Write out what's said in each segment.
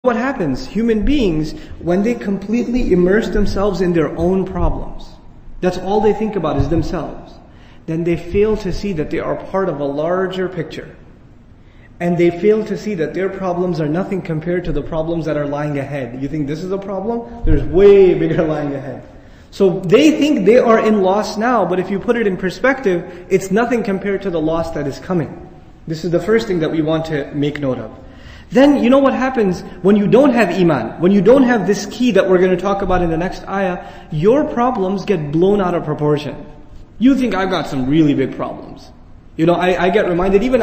What happens? Human beings, when they completely immerse themselves in their own problems, that's all they think about is themselves, then they fail to see that they are part of a larger picture. And they fail to see that their problems are nothing compared to the problems that are lying ahead. You think this is a problem? There's way bigger lying ahead. So they think they are in loss now, but if you put it in perspective, it's nothing compared to the loss that is coming. This is the first thing that we want to make note of. Then, you know what happens when you don't have iman, when you don't have this key that we're going to talk about in the next ayah, your problems get blown out of proportion. You think, I've got some really big problems. I get reminded, even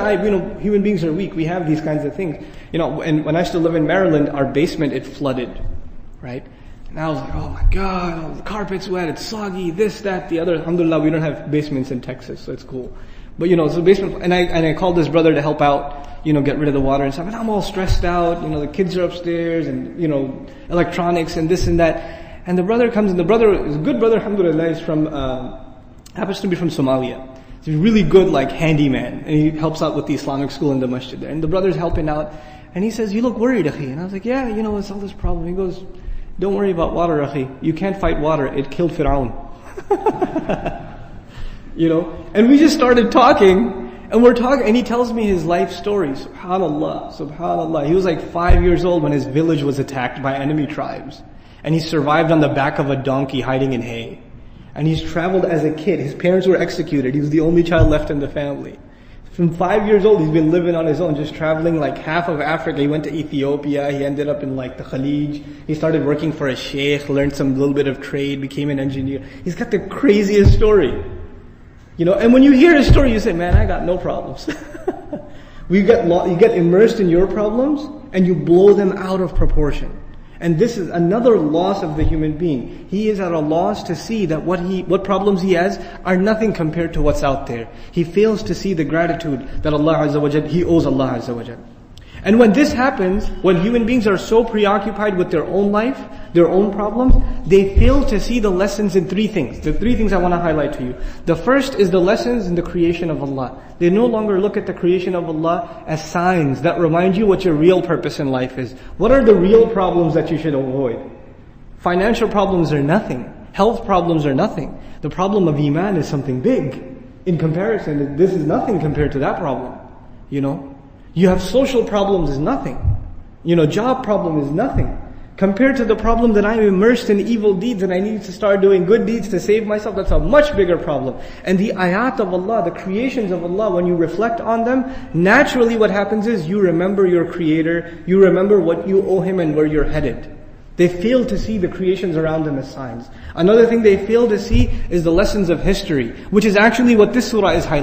human beings are weak, we have these kinds of things. And when I still live in Maryland, our basement, it flooded, right? And I was like, oh my God, the carpet's wet, it's soggy, this, that, the other. Alhamdulillah, we don't have basements in Texas, so it's cool. But so basement, and I called this brother to help out, get rid of the water and stuff. And I'm all stressed out, the kids are upstairs and, electronics and this and that. And the brother comes in, the brother is a good brother, alhamdulillah, he's from, happens to be from Somalia. He's a really good, handyman. And he helps out with the Islamic school in the masjid there. And the brother's helping out. And he says, you look worried, akhi. And I was like, yeah, it's all this problem. He goes, don't worry about water, akhi. You can't fight water. It killed Fir'aun. And we just started talking. And we're talking, and he tells me his life story. Subhanallah, subhanallah. He was 5 years old when his village was attacked by enemy tribes. And he survived on the back of a donkey hiding in hay. And he's traveled as a kid. His parents were executed. He was the only child left in the family. From 5 years old, he's been living on his own, just traveling half of Africa. He went to Ethiopia. He ended up in the Khalij. He started working for a sheikh, learned some little bit of trade, became an engineer. He's got the craziest story. And when you hear his story, you say, man, I got no problems. You get immersed in your problems, and you blow them out of proportion. And this is another loss of the human being. He is at a loss to see that what problems he has are nothing compared to what's out there. He fails to see the gratitude that Allah Azza wa Jal, he owes Allah Azza wa Jal. And when this happens, when human beings are so preoccupied with their own life, their own problems, they fail to see the lessons in three things. The three things I want to highlight to you. The first is the lessons in the creation of Allah. They no longer look at the creation of Allah as signs that remind you what your real purpose in life is. What are the real problems that you should avoid? Financial problems are nothing. Health problems are nothing. The problem of iman is something big. In comparison, this is nothing compared to that problem. You have social problems is nothing. Job problem is nothing. Compared to the problem that I'm immersed in evil deeds and I need to start doing good deeds to save myself, that's a much bigger problem. And the ayat of Allah, the creations of Allah, when you reflect on them, naturally what happens is you remember your Creator, you remember what you owe Him and where you're headed. They fail to see the creations around them as signs. Another thing they fail to see is the lessons of history, which is actually what this surah is highlighting.